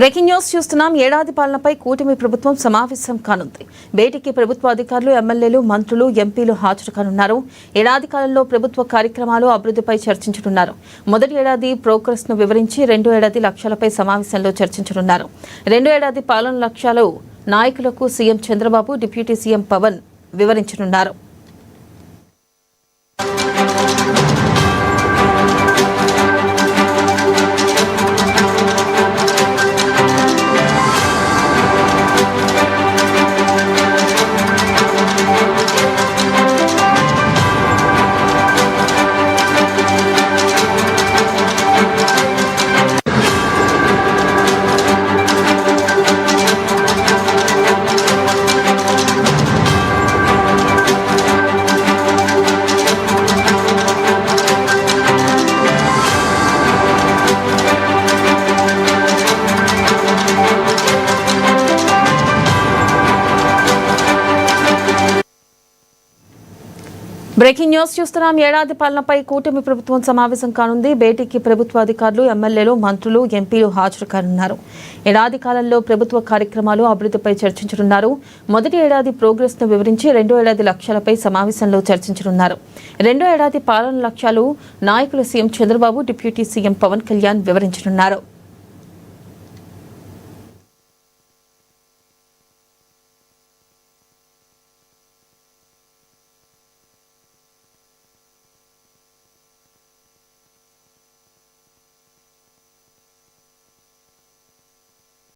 Breaking news చూస్తున్నాం. ఏడాది పాలనపై కూటమి ప్రభుత్వం సమావేశం కానుంది. భేటీకి ప్రభుత్వ అధికారులు, ఎమ్మెల్యేలు, మంత్రులు, ఎంపీలు హాజరు కానున్నారు. ఏడాది కాలంలో ప్రభుత్వ కార్యక్రమాలు, అభివృద్ధిపై చర్చించనున్నారు. మొదటి ఏడాది ప్రోగ్రెస్ ను వివరించి రెండో ఏడాది లక్ష్యాలపై సమావేశంలో చర్చించనున్నారు. రెండో ఏడాది పాలన లక్ష్యాలు నాయకులకు CM Chandrababu, deputy CM Pawan వివరించనున్నారు. బ్రేకింగ్ న్యూస్ చూస్తున్నాం. ఏడాది పాలనపై కూటమి ప్రభుత్వం సమావేశం కానుంది. భేటీకి ప్రభుత్వ అధికారులు, ఎమ్మెల్యేలు, మంత్రులు, ఎంపీలు హాజరు కానున్నారు. ఏడాది కాలంలో ప్రభుత్వ కార్యక్రమాలు, అభివృద్ధిపై చర్చించనున్నారు. మొదటి ఏడాది ప్రోగ్రెస్ ను వివరించి రెండో ఏడాది లక్ష్యాలపై సమావేశంలో చర్చించనున్నారు. రెండో ఏడాది పాలన లక్ష్యాలు నాయకులు CM Chandrababu, deputy CM Pawan Kalyan వివరించనున్నారు.